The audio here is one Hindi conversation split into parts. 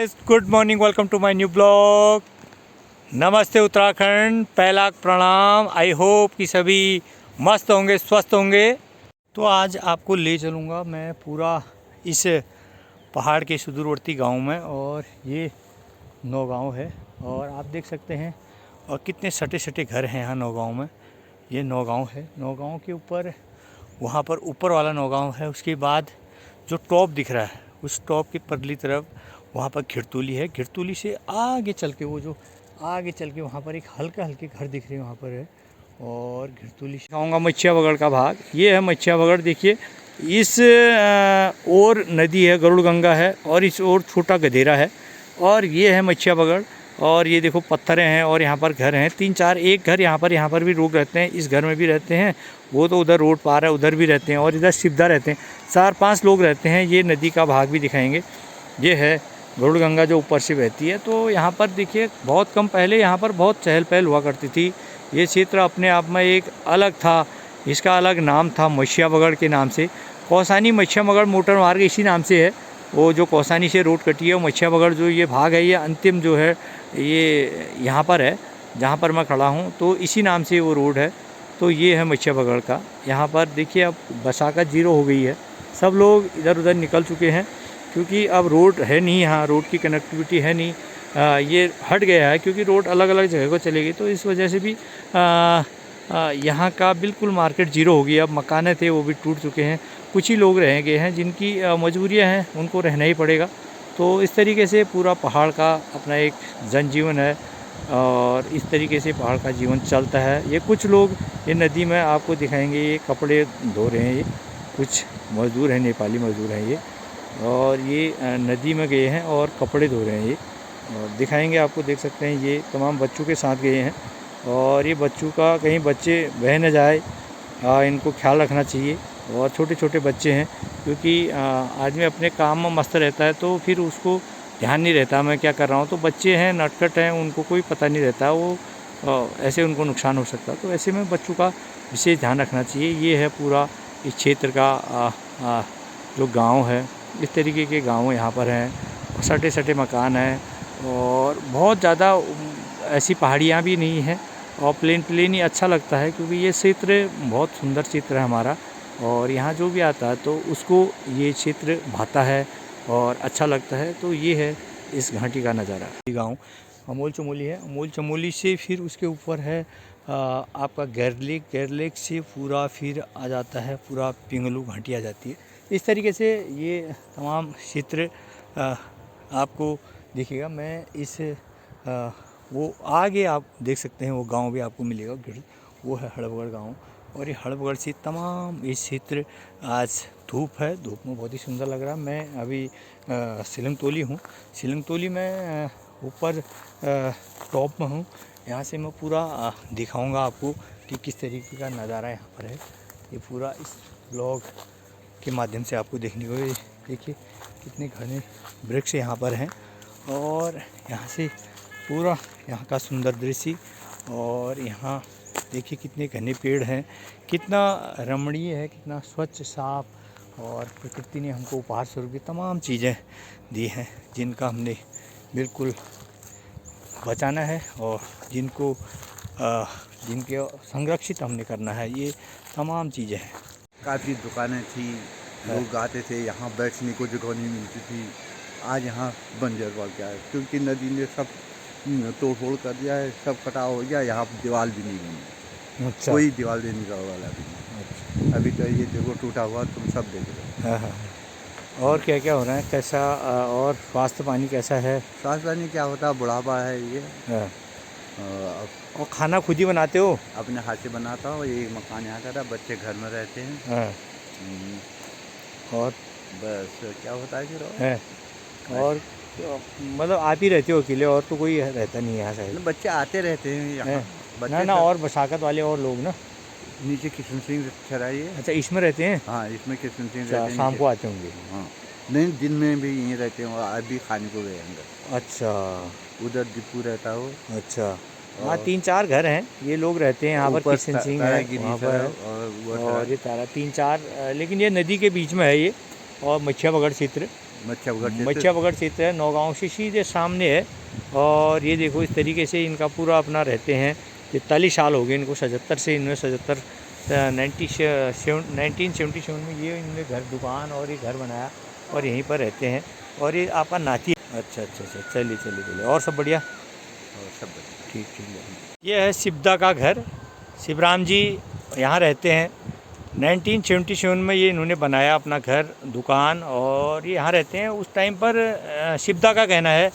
Guys, good morning, welcome to my new blog. नमस्ते उत्तराखंड, पहला प्रणाम। आई होप कि सभी मस्त होंगे, स्वस्थ होंगे। तो आज आपको ले चलूँगा मैं पूरा इस पहाड़ के सुदूरवर्ती गांव में, और ये नौगांव है। और आप देख सकते हैं और कितने सटे सटे घर हैं यहाँ नौगांव में। ये नौगांव है। नौगांव के ऊपर, वहाँ पर ऊपर वाला नौगांव है। उसके बाद जो टॉप दिख रहा है, उस टॉप की परली तरफ वहाँ पर घिरतुली है। घिरतुली से आगे चल के, वो जो आगे चल के वहाँ पर एक हल्के हल्के घर दिख रहे हैं, वहाँ पर है। और घिरतुली से आऊँगा मच्छिया बगड़ का भाग। ये है मच्छिया बगड़। देखिए, इस और नदी है, गरुड़ गंगा है, और इस और छोटा गधेरा है, और ये है मच्छिया बगड़। और ये देखो पत्थरें हैं, और यहाँ पर घर हैं 3-4। एक घर यहाँ पर भी लोग रहते हैं, इस घर में भी रहते हैं। वो तो उधर रोड पार है, उधर भी रहते हैं, और इधर शिवदा रहते हैं। 4-5 लोग रहते हैं। ये नदी का भाग भी दिखाएंगे। ये है गरुड़ गंगा जो ऊपर से बहती है। तो यहाँ पर देखिए, बहुत कम पहले यहाँ पर बहुत चहल पहल हुआ करती थी। ये क्षेत्र अपने आप में एक अलग था। इसका अलग नाम था मच्छिया बगड़ के नाम से। कौसानी मच्छिया बगड़ मोटर मार्ग इसी नाम से है। वो जो कौसानी से रोड कटी है, वो मच्छिया बगड़ जो ये भाग है, ये अंतिम जो है, ये यहाँ पर है जहाँ पर मैं खड़ा हूँ। तो इसी नाम से वो रोड है। तो ये है मच्छिया बगड़ का। यहाँ पर देखिए, अब बसाकत जीरो हो गई है। सब लोग इधर उधर निकल चुके हैं, क्योंकि अब रोड है नहीं यहाँ, रोड की कनेक्टिविटी है नहीं। ये हट गया है, क्योंकि रोड अलग अलग जगह को चलेगी। तो इस वजह से भी यहाँ का बिल्कुल मार्केट जीरो हो गया। अब मकाने थे वो भी टूट चुके हैं। कुछ ही लोग रह गए हैं जिनकी मजबूरियाँ हैं, उनको रहना ही पड़ेगा। तो इस तरीके से पूरा पहाड़ का अपना एक जनजीवन है, और इस तरीके से पहाड़ का जीवन चलता है। ये कुछ लोग ये नदी में आपको दिखाएंगे, ये कपड़े धो रहे हैं। ये कुछ मज़दूर हैं, नेपाली मज़दूर हैं ये, और ये नदी में गए हैं और कपड़े धो रहे हैं। ये और दिखाएंगे आपको, देख सकते हैं। ये तमाम बच्चों के साथ गए हैं, और ये बच्चों का कहीं बच्चे बह न जाए, इनको ख्याल रखना चाहिए। और छोटे छोटे बच्चे हैं, क्योंकि आदमी अपने काम में मस्त रहता है, तो फिर उसको ध्यान नहीं रहता मैं क्या कर रहा हूँ। तो बच्चे हैं, नटखट हैं, उनको कोई पता नहीं रहता, वो ऐसे उनको नुकसान हो सकता है। तो ऐसे में बच्चों का विशेष ध्यान रखना चाहिए। ये है पूरा इस क्षेत्र का जो गांव है। इस तरीके के गांव यहाँ पर हैं, सटे सटे मकान हैं, और बहुत ज़्यादा ऐसी पहाड़ियाँ भी नहीं हैं, और प्लेन ही अच्छा लगता है, क्योंकि ये क्षेत्र बहुत सुंदर क्षेत्र है हमारा। और यहाँ जो भी आता है तो उसको ये क्षेत्र भाता है और अच्छा लगता है। तो ये है इस घाटी का नज़ारा। गांव अमोल चमोली है। अमोल चमोली से फिर उसके ऊपर है आपका गैरलेक। गैरलेक से पूरा फिर आ जाता है, पूरा पिंगलू घाटी आ जाती है। इस तरीके से ये तमाम क्षेत्र आपको दिखेगा। मैं इस वो आगे आप देख सकते हैं, वो गांव भी आपको मिलेगा। वो है हड़बगढ़ गांव, और ये हड़बगढ़ से तमाम ये क्षेत्र, आज धूप है, धूप में बहुत ही सुंदर लग रहा है। मैं अभी सिलंगतोली हूँ। सिलंगतोली में ऊपर टॉप में हूँ। यहाँ से मैं पूरा दिखाऊंगा आपको कि किस तरीके का नज़ारा यहाँ पर है। ये पूरा इस ब्लॉग के माध्यम से आपको देखने को। देखिए कितने घने वृक्ष यहाँ पर हैं, और यहाँ से पूरा यहाँ का सुंदर दृश्य। और यहाँ देखिए कितने घने पेड़ हैं, कितना रमणीय है, कितना स्वच्छ साफ। और प्रकृति ने हमको उपहार स्वरूप तमाम चीज़ें दी हैं, जिनका हमने बिल्कुल बचाना है, और जिनके संरक्षित हमने करना है। ये तमाम चीज़ें हैं। काफ़ी दुकानें थी, लोग आते थे, यहाँ बैठने को जगह नहीं मिलती थी। आज यहाँ बंजर पड़ गया है, क्योंकि नदी ने सब तोड़ फोड़ कर दिया है, सब कटाव हो गया। यहाँ दीवार भी नहीं बनी। अच्छा। कोई दीवार देने का वाला भी नहीं। अभी तो ये देखो टूटा हुआ, तुम सब देख रहे हो। हाँ। और क्या क्या हो रहा है, कैसा और स्वास्थ्य पानी कैसा है? स्वास्थ्य नहीं क्या होता, बुढ़ापा है ये। हाँ। और खाना खुद ही बनाते हो? अपने हाथ से बनाता हूँ। ये मकान यहाँ का था, बच्चे घर में रहते हैं। हाँ। और बस क्या होता है फिर। है और मतलब आप ही रहते हो अकेले, और तो कोई रहता नहीं है यहाँ साइड? बच्चे आते रहते हैं यहाँ। ना ना, और बसाकत वाले और लोग ना नीचे किशन सिंह चराई है। अच्छा, इसमें रहते हैं? हाँ, इसमें किशन सिंह अच्छा, रहते हैं। शाम को आते होंगे? हाँ, नहीं, दिन में भी यहीं रहते हैं, और अभी खाने को गए अंदर। अच्छा, उधर दीपू रहता हो। अच्छा, हाँ 3-4 घर हैं, ये लोग रहते हैं यहाँ पर। किशन सिंह है वहाँ पर, और ये तारा 3-4, लेकिन ये नदी के बीच में है ये, और मच्छिया बगड़ क्षेत्र। मच्छियाबगढ़ क्षेत्र। मच्छियाबगढ़ क्षेत्र है, नौगांव से सीधे सामने है। और ये देखो इस तरीके से इनका पूरा अपना रहते हैं। 43 साल हो गए इनको, 77 से इन्होंने 1977 में ये इन्होंने घर दुकान और ये घर बनाया और यहीं पर रहते हैं। और ये आपका नाती। अच्छा अच्छा अच्छा, चलिए चलिए चलिए, और सब बढ़िया। और सब बढ़िया। ठीक ठीक है। ये है शिवदा का घर। शिवराम जी यहाँ रहते हैं। 1977 में ये इन्होंने बनाया अपना घर दुकान और ये यहाँ रहते हैं। उस टाइम पर शिवदा का कहना है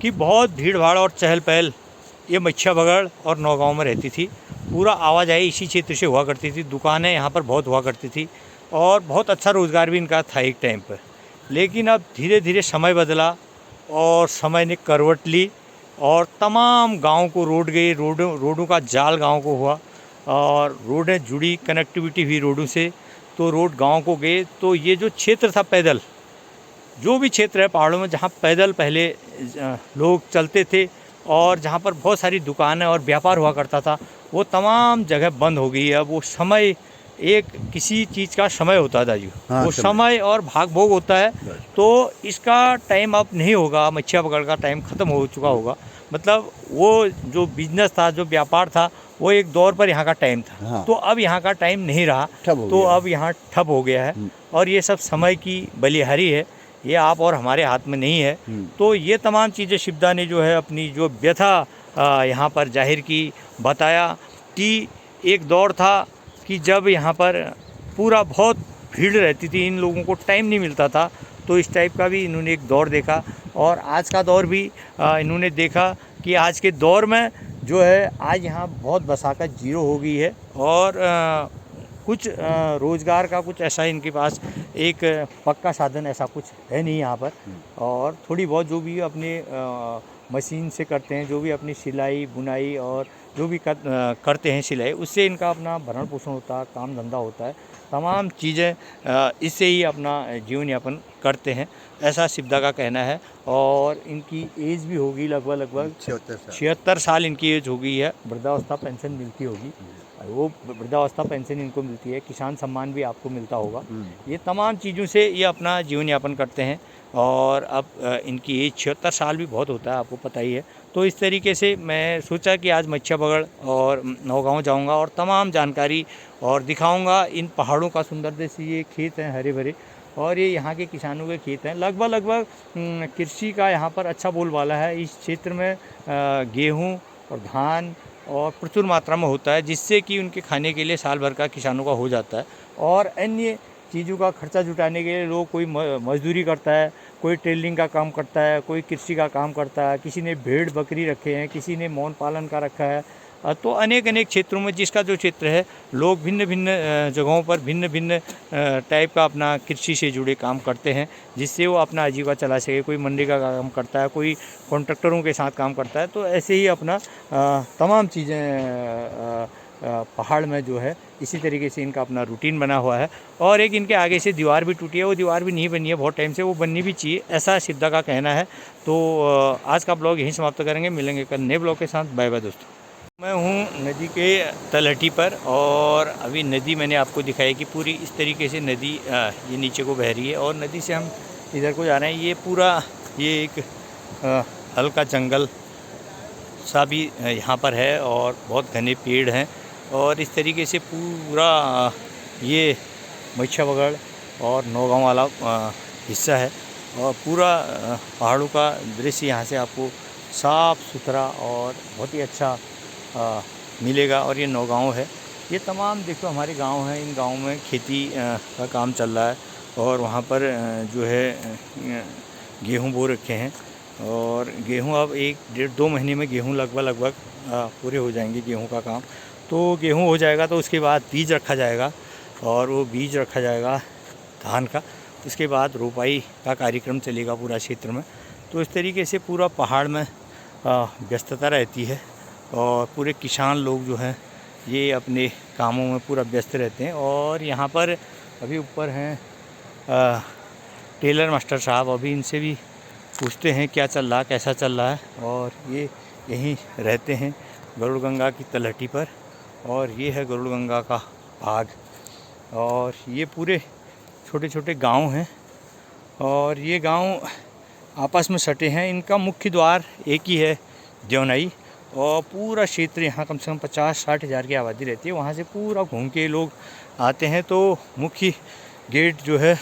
कि बहुत भीड़ भाड़ और चहल पहल ये मच्छियाबगढ़ और नौगांव में रहती थी। पूरा आवाजाही इसी क्षेत्र से हुआ करती थी, दुकानें यहाँ पर बहुत हुआ करती थी और बहुत अच्छा रोज़गार भी इनका था एक टाइम पर। लेकिन अब धीरे धीरे समय बदला और समय ने करवट ली और तमाम गांव को रोड गई, रोडों का जाल गांव को हुआ और रोडें जुड़ी, कनेक्टिविटी हुई रोडों से, तो रोड गांव को गए। तो ये जो क्षेत्र था पैदल, जो भी क्षेत्र है पहाड़ों में जहाँ पैदल पहले लोग चलते थे और जहाँ पर बहुत सारी दुकानें और व्यापार हुआ करता था, वो तमाम जगह बंद हो गई है। अब वो समय, एक किसी चीज़ का समय होता था जी, हाँ, वो समय और भाग भोग होता है। तो इसका टाइम अब नहीं होगा, मच्छियाबगढ़ का टाइम ख़त्म हो चुका होगा। मतलब वो जो बिजनेस था, जो व्यापार था, वो एक दौर पर यहाँ का टाइम था। हाँ। तो अब यहाँ का टाइम नहीं रहा, ठप हो तो गया। अब यहाँ ठप हो गया है। और ये सब समय की बलिहारी है, ये आप और हमारे हाथ में नहीं है। तो ये तमाम चीज़ें शिवदा ने जो है अपनी जो व्यथा यहाँ पर जाहिर की, बताया कि एक दौर था कि जब यहाँ पर पूरा बहुत भीड़ रहती थी, इन लोगों को टाइम नहीं मिलता था। तो इस टाइप का भी इन्होंने एक दौर देखा और आज का दौर भी इन्होंने देखा कि आज के दौर में जो है आज यहाँ बहुत बसाकत जीरो हो गई है और कुछ रोज़गार का कुछ ऐसा इनके पास एक पक्का साधन ऐसा कुछ है नहीं यहाँ पर। और थोड़ी बहुत जो भी अपने मशीन से करते हैं, जो भी अपनी सिलाई बुनाई और जो भी करते हैं सिलाई, उससे इनका अपना भरण पोषण होता है, काम धंधा होता है, तमाम चीज़ें इससे ही अपना जीवन यापन करते हैं, ऐसा शिवदा का कहना है। और इनकी एज भी होगी लगभग 76 साल इनकी एज हो गई है। वृद्धावस्था पेंशन मिलती होगी, वो वृद्धावस्था पेंशन इनको मिलती है, किसान सम्मान भी आपको मिलता होगा। ये तमाम चीज़ों से ये अपना जीवन यापन करते हैं। और अब इनकी एज 76 साल भी बहुत होता है, आपको पता ही है। तो इस तरीके से मैं सोचा कि आज मच्छियाबगढ़ और नौगांव जाऊंगा और तमाम जानकारी और दिखाऊंगा इन पहाड़ों का सुंदर दृश्य। ये खेत हैं हरे भरे और ये यहाँ के किसानों के खेत हैं। लगभग कृषि का यहाँ पर अच्छा बोलबाला है। इस क्षेत्र में गेहूँ और धान और प्रचुर मात्रा में होता है, जिससे कि उनके खाने के लिए साल भर का किसानों का हो जाता है। और अन्य चीज़ों का खर्चा जुटाने के लिए लोग, कोई मजदूरी करता है, कोई टेलरिंग का काम करता है, कोई कृषि का काम करता है, किसी ने भेड़ बकरी रखे हैं, किसी ने मौन पालन का रखा है। तो अनेक क्षेत्रों में जिसका जो क्षेत्र है, लोग भिन्न भिन्न जगहों पर भिन्न भिन्न टाइप का अपना कृषि से जुड़े काम करते हैं, जिससे वो अपना आजीविका चला सके। कोई मंडी का काम करता है, कोई कॉन्ट्रैक्टरों के साथ काम करता है। तो ऐसे ही अपना तमाम चीज़ें पहाड़ में जो है इसी तरीके से इनका अपना रूटीन बना हुआ है। और एक इनके आगे से दीवार भी टूटी है, वो दीवार भी नहीं बनी है बहुत टाइम से, वो बननी भी चाहिए, ऐसा शिवदा का कहना है। तो आज का ब्लॉग यहीं समाप्त करेंगे, मिलेंगे कल नए ब्लॉग के साथ। बाय बाय दोस्तों। मैं हूँ नदी के तलहटी पर और अभी नदी मैंने आपको दिखाई कि पूरी इस तरीके से नदी ये नीचे को बह रही है और नदी से हम इधर को जा रहे हैं। ये पूरा ये एक हल्का जंगल सा भी यहाँ पर है और बहुत घने पेड़ हैं और इस तरीके से पूरा ये मच्छियाबगढ़ और नौगांव वाला हिस्सा है और पूरा पहाड़ों का दृश्य यहाँ से आपको साफ़ सुथरा और बहुत ही अच्छा मिलेगा। और ये नौगांव है। ये तमाम देखो हमारे गांव हैं, इन गांव में खेती का काम चल रहा है और वहाँ पर जो है गेहूँ बो रखे हैं और गेहूँ अब 1-1.5-2 महीने में गेहूँ लगभग पूरे हो जाएंगे गेहूँ का काम। तो गेहूँ हो जाएगा तो उसके बाद बीज रखा जाएगा और वो बीज रखा जाएगा धान का। उसके बाद रोपाई का कार्यक्रम चलेगा पूरा क्षेत्र में। तो इस तरीके से पूरा पहाड़ में व्यस्तता रहती है और पूरे किसान लोग जो हैं ये अपने कामों में पूरा व्यस्त रहते हैं। और यहाँ पर अभी ऊपर हैं टेलर मास्टर साहब, अभी इनसे भी पूछते हैं क्या चल रहा, कैसा चल रहा है। और ये यहीं रहते हैं गरुड़ गंगा की तलहटी पर और ये है गरुड़ गंगा का भाग और ये पूरे छोटे छोटे गांव हैं और ये गांव आपस में सटे हैं। इनका मुख्य द्वार एक ही है, देवनाई। और पूरा क्षेत्र यहाँ कम से कम 50-60 हज़ार की आबादी रहती है। वहाँ से पूरा घूम के लोग आते हैं। तो मुख्य गेट जो है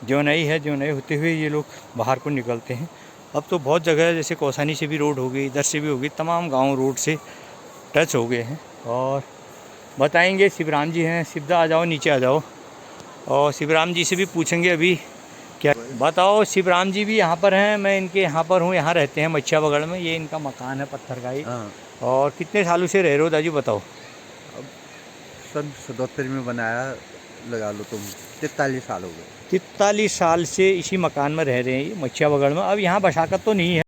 देवनाई है। देवनाई होते हुए ये लोग बाहर को निकलते हैं। अब तो बहुत जगह है, जैसे कौसानी से भी रोड हो गई, इधर से भी हो गई, तमाम गांव रोड से टच हो गए हैं। और बताएंगे, शिवराम जी हैं, शिवदा आ जाओ, नीचे आ जाओ। और शिवराम जी से भी पूछेंगे अभी क्या। बताओ, शिवराम जी भी यहाँ पर हैं, मैं इनके यहाँ पर हूँ, यहाँ रहते हैं मच्छिया बगड़ में। ये इनका मकान है पत्थर का ही। हाँ। और कितने सालों से रह रहे हो दाजू, बताओ? अब सन 77 में बनाया, लगा लो तुम, 43 साल हो गए। 43 साल से इसी मकान में रह रहे हैं ये मच्छिया बगड़ में। अब यहाँ बसाकत तो नहीं है।